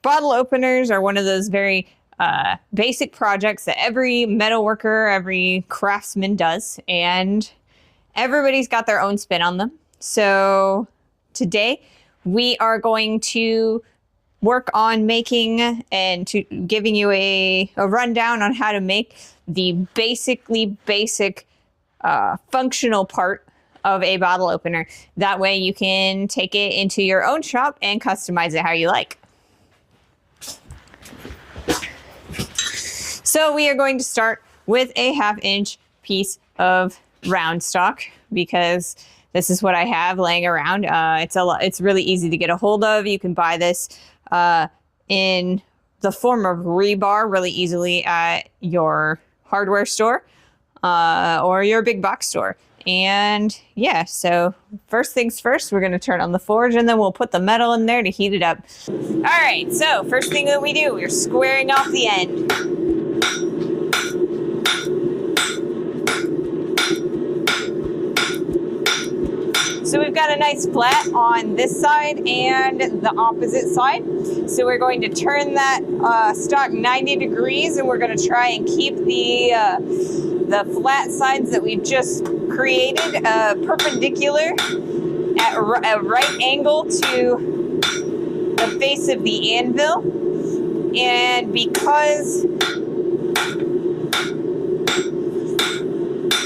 Bottle openers are one of those very basic projects that every metal worker, every craftsman does, and everybody's got their own spin on them. So today we are going to work on making and to giving you a rundown on how to make the basically basic functional part of a bottle opener. That way you can take it into your own shop and customize it how you like. So we are going to start with a 1/2 inch piece of round stock because this is what I have laying around. It's really easy to get a hold of. You can buy this in the form of rebar really easily at your hardware store or your big box store. And yeah, so first things first, we're going to turn on the forge and then we'll put the metal in there to heat it up. All right, so first thing that we do, we're squaring off the end. So we've got a nice flat on this side and the opposite side. So we're going to turn that stock 90 degrees and we're going to try and keep the flat sides that we just created perpendicular at a right angle to the face of the anvil. And because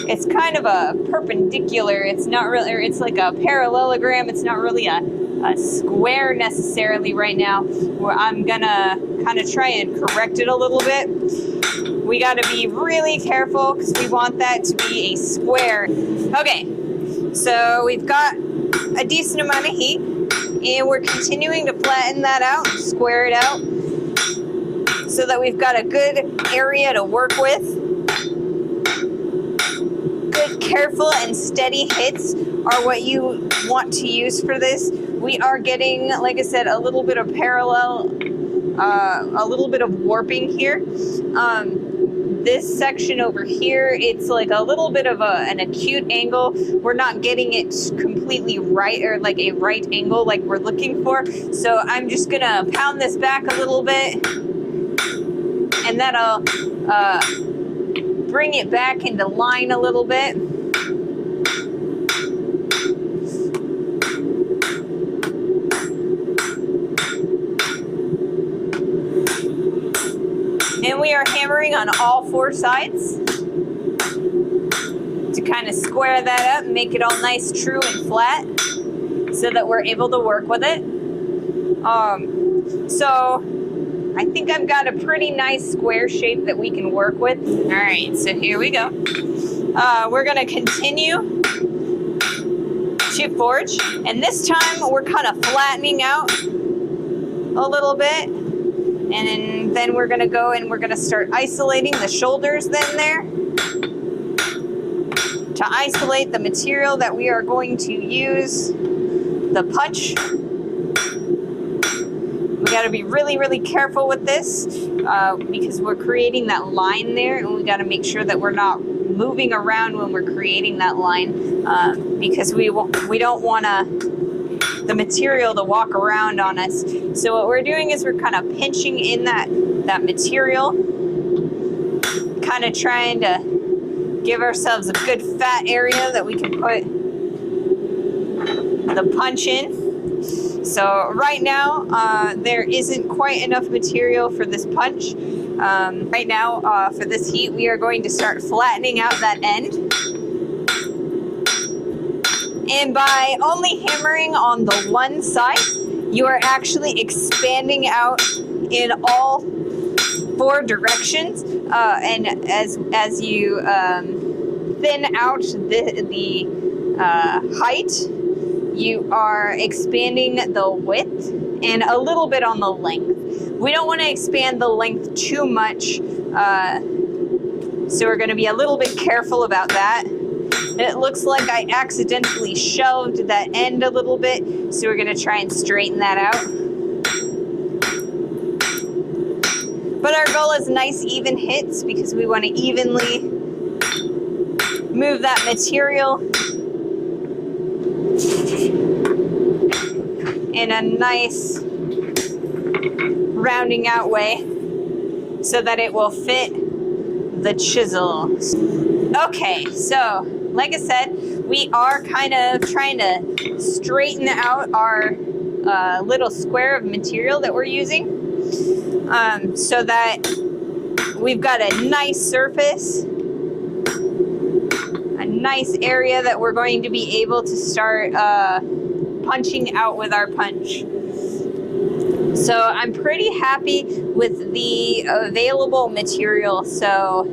it's kind of a perpendicular, it's not really, or it's like a parallelogram, it's not really a square necessarily right now, where I'm gonna kind of try and correct it a little bit. We gotta be really careful because we want that to be a square. Okay, so we've got a decent amount of heat and we're continuing to flatten that out, square it out, so that we've got a good area to work with. Good, careful, and steady hits are what you want to use for this. We are getting, like I said, a little bit of parallel, a little bit of warping here. This section over here, it's like a little bit of an acute angle. We're not getting it completely right, or like a right angle like we're looking for. So I'm just gonna pound this back a little bit, and that'll bring it back into line a little bit. And we are hammering on all 4 sides to kind of square that up and make it all nice, true, and flat so that we're able to work with it. So I think I've got a pretty nice square shape that we can work with. All right, so here we go. We're gonna continue to forge, and this time we're kind of flattening out a little bit, and then we're gonna go and we're gonna start isolating the shoulders then there to isolate the material that we are going to use, the punch. We got to be really, really careful with this because we're creating that line there, and we got to make sure that we're not moving around when we're creating that line because we don't want the material to walk around on us. So what we're doing is we're kind of pinching in that material, kind of trying to give ourselves a good fat area that we can put the punch in. So right now, there isn't quite enough material for this punch. Right now, for this heat, we are going to start flattening out that end. And by only hammering on the one side, you are actually expanding out in all 4 directions. And as you thin out the height, you are expanding the width and a little bit on the length. We don't want to expand the length too much, so we're going to be a little bit careful about that. It looks like I accidentally shelved that end a little bit, so we're going to try and straighten that out. But our goal is nice even hits because we want to evenly move that material in a nice rounding out way so that it will fit the chisel. Okay, so like I said, we are kind of trying to straighten out our little square of material that we're using, so that we've got a nice surface, a nice area that we're going to be able to start punching out with our punch. So I'm pretty happy with the available material. So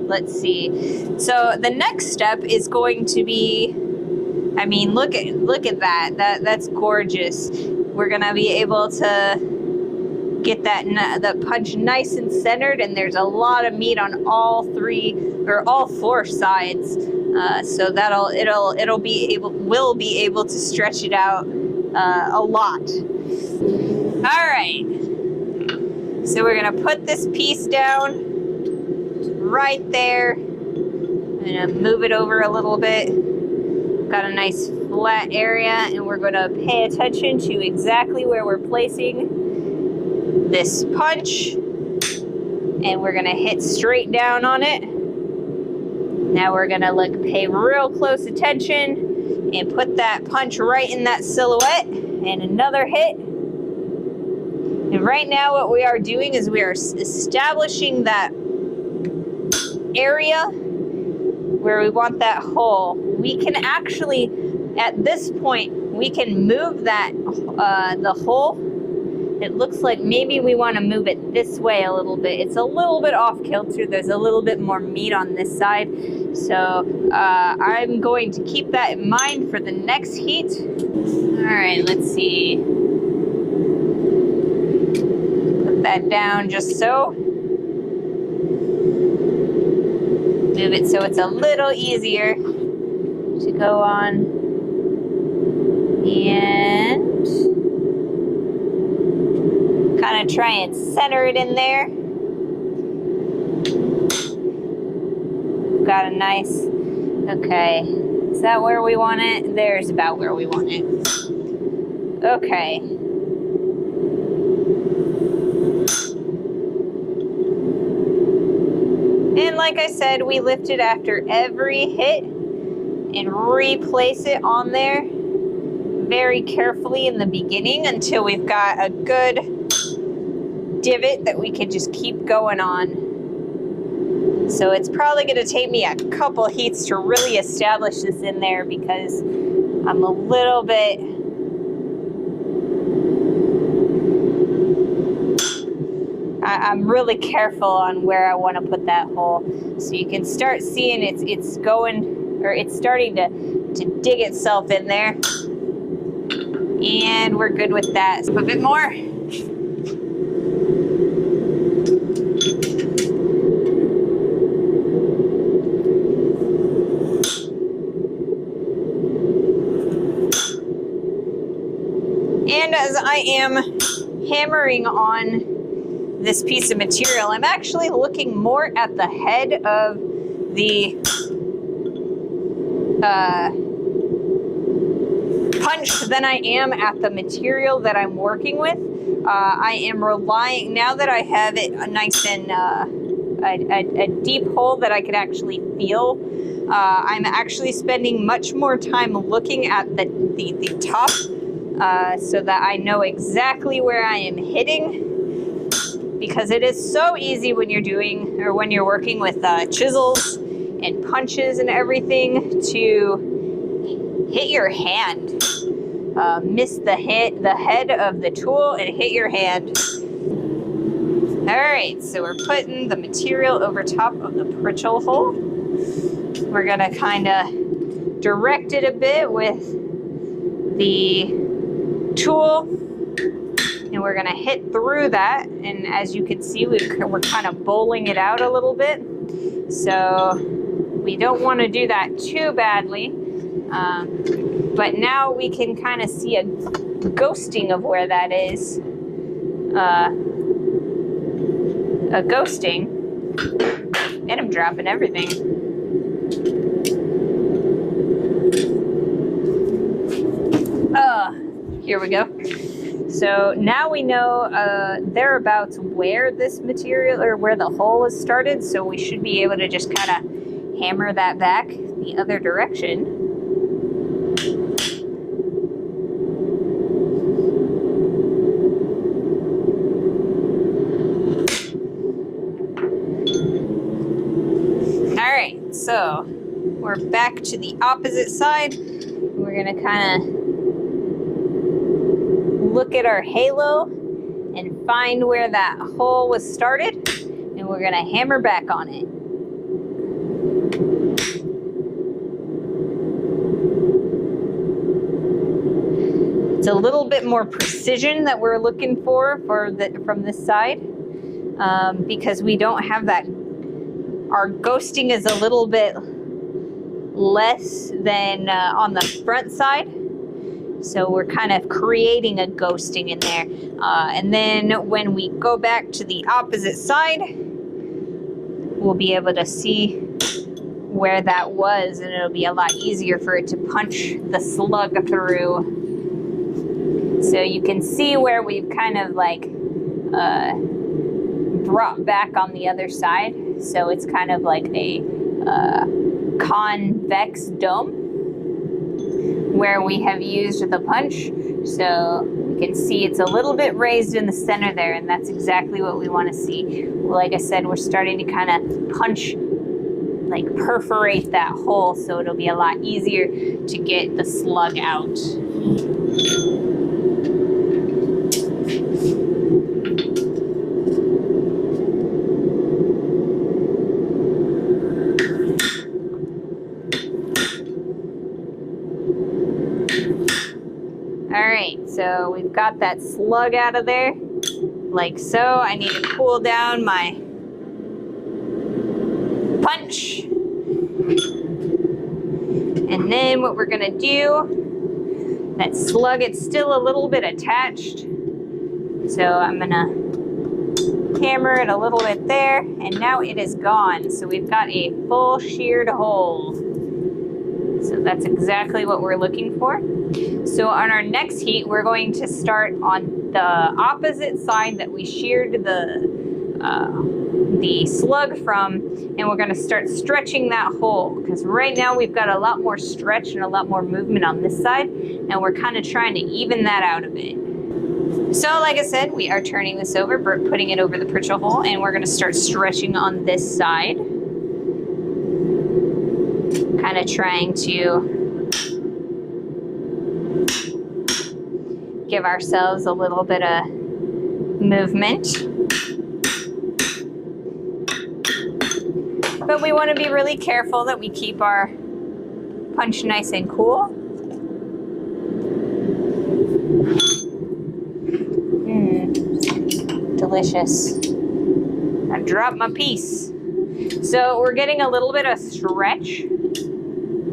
let's see. So the next step is going to be, I mean, look at that. That's gorgeous. We're gonna be able to get the punch nice and centered, and there's a lot of meat on all four sides. So we'll be able to stretch it out a lot. All right. So we're gonna put this piece down right there. I'm gonna move it over a little bit. Got a nice flat area, and we're gonna pay attention to exactly where we're placing this punch, and we're gonna hit straight down on it. Now we're gonna pay real close attention and put that punch right in that silhouette, and another hit. And right now what we are doing is we are establishing that area where we want that hole. We can actually, at this point, we can move that, the hole. It looks like maybe we want to move it this way a little bit. It's a little bit off kilter. There's a little bit more meat on this side. So I'm going to keep that in mind for the next heat. All right, let's see. Put that down just so. Move it so it's a little easier to go on. And kind of try and center it in there. Got a nice, okay. Is that where we want it? There's about where we want it. Okay. And like I said, we lift it after every hit and replace it on there very carefully in the beginning until we've got a good divot that we can just keep going on. So it's probably going to take me a couple heats to really establish this in there because I'm a little bit I'm really careful on where I want to put that hole. So you can start seeing it's going, or it's starting to dig itself in there. And we're good with that. So a bit more. And as I am hammering on this piece of material, I'm actually looking more at the head of the punch than I am at the material that I'm working with. I am relying, now that I have it nice and a deep hole that I could actually feel, I'm actually spending much more time looking at the top so that I know exactly where I am hitting. Because it is so easy when you're working with chisels and punches and everything to hit your hand, miss the head of the tool and hit your hand. All right, so we're putting the material over top of the Pritchel hole. We're gonna kind of direct it a bit with the tool. And we're gonna hit through that, and as you can see, we're kind of bowling it out a little bit. So we don't want to do that too badly, but now we can kind of see a ghosting of where that is. A ghosting, and I'm dropping everything. Here we go. So now we know thereabouts where this material or where the hole is started, so we should be able to just kind of hammer that back the other direction. All right, so we're back to the opposite side. We're gonna kind of look at our halo and find where that hole was started, and we're gonna hammer back on it. It's a little bit more precision that we're looking for from this side, because we don't have that. Our ghosting is a little bit less than on the front side. So we're kind of creating a ghosting in there. And then when we go back to the opposite side, we'll be able to see where that was, and it'll be a lot easier for it to punch the slug through. So you can see where we've kind of like brought back on the other side. So it's kind of like a convex dome where we have used the punch. So you can see it's a little bit raised in the center there, and that's exactly what we want to see. Like I said, we're starting to kind of punch, like perforate that hole, so it'll be a lot easier to get the slug out. Alright, so we've got that slug out of there, like so. I need to cool down my punch. And then what we're gonna do, that slug, it's still a little bit attached. So I'm gonna hammer it a little bit there, and now it is gone. So we've got a full sheared hole. So that's exactly what we're looking for. So on our next heat, we're going to start on the opposite side that we sheared the slug from, and we're going to start stretching that hole, because right now we've got a lot more stretch and a lot more movement on this side, and we're kind of trying to even that out a bit. So like I said, we are turning this over, putting it over the Pritchel hole, and we're going to start stretching on this side. Kind of trying to give ourselves a little bit of movement. But we want to be really careful that we keep our punch nice and cool. Delicious. I dropped my piece. So we're getting a little bit of stretch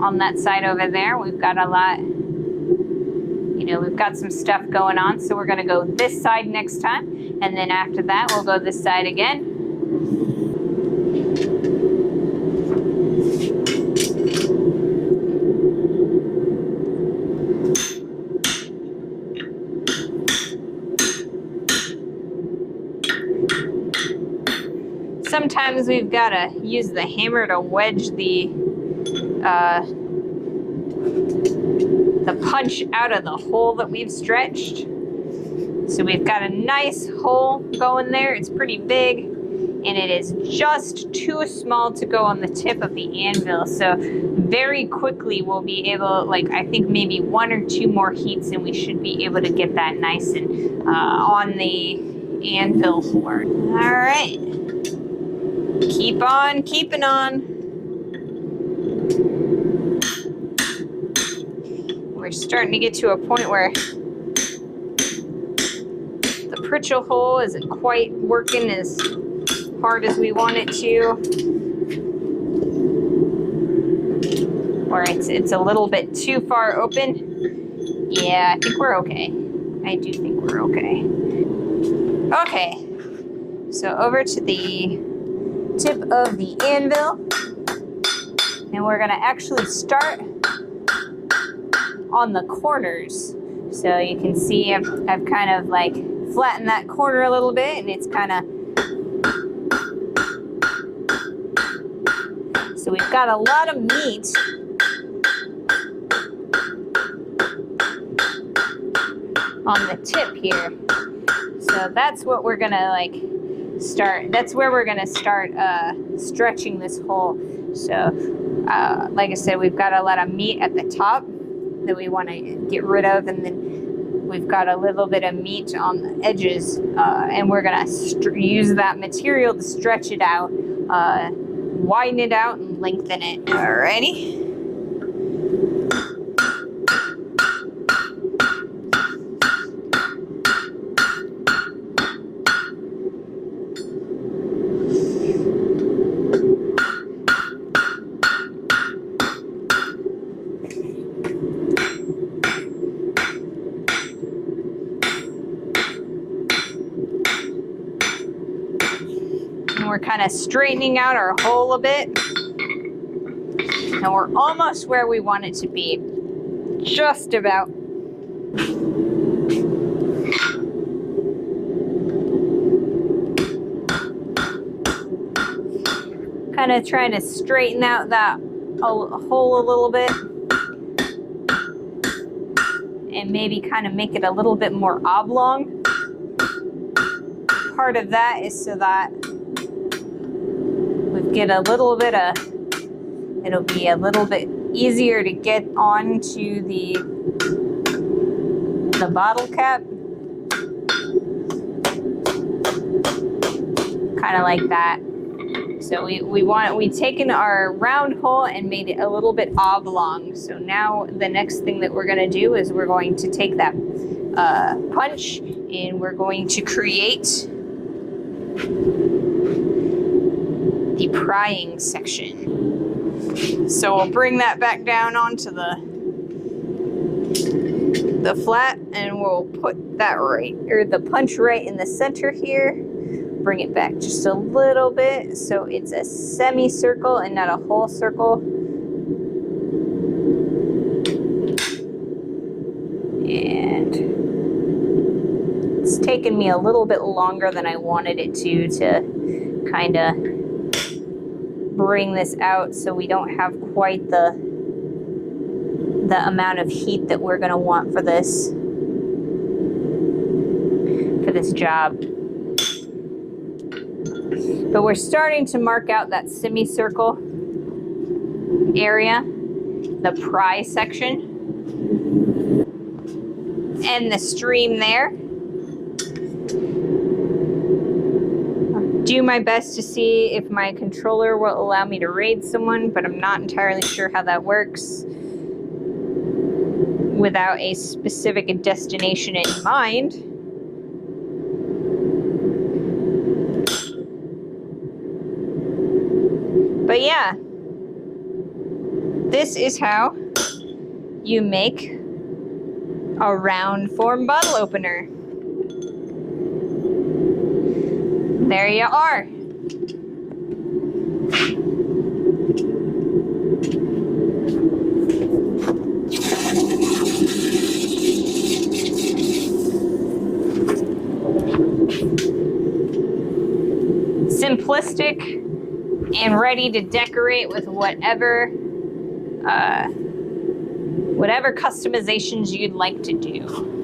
on that side over there. We've got a lot, we've got some stuff going on. So we're going to go this side next time. And then after that, we'll go this side again. Sometimes we've got to use the hammer to wedge the punch out of the hole that we've stretched. So we've got a nice hole going there. It's pretty big, and it is just too small to go on the tip of the anvil. So very quickly we'll be able, I think maybe 1 or 2 more heats, and we should be able to get that nice and on the anvil board. All right. Keep on keeping on. We're starting to get to a point where the Pritchel hole isn't quite working as hard as we want it to. Or it's a little bit too far open. Yeah, I think we're okay. I do think we're okay. Okay, so over to the tip of the anvil, and we're going to actually start on the corners. So you can see I've kind of like flattened that corner a little bit, and it's kind of, so we've got a lot of meat on the tip here. So that's what we're gonna like start, that's where we're gonna start stretching this hole. So like I said, we've got a lot of meat at the top that we want to get rid of, and then we've got a little bit of meat on the edges, and we're gonna use that material to stretch it out, widen it out, and lengthen it. Alrighty. We're kind of straightening out our hole a bit, and we're almost where we want it to be, just about. Kind of trying to straighten out that hole a little bit, and maybe kind of make it a little bit more oblong. Part of that is so that get a little bit of, it'll be a little bit easier to get onto the bottle cap. Kind of like that. So we've taken our round hole and made it a little bit oblong. So now the next thing that we're gonna do is we're going to take that punch, and we're going to create the prying section. So we'll bring that back down onto the flat, and we'll put that right, or the punch right in the center here. Bring it back just a little bit so it's a semicircle and not a whole circle. And it's taken me a little bit longer than I wanted it to kind of bring this out, so we don't have quite the amount of heat that we're going to want for this job. But we're starting to mark out that semicircle area, the pry section, and the stream there. Do my best to see if my controller will allow me to raid someone, but I'm not entirely sure how that works without a specific destination in mind. But yeah, this is how you make a round form bottle opener. There you are. Simplistic and ready to decorate with whatever customizations you'd like to do.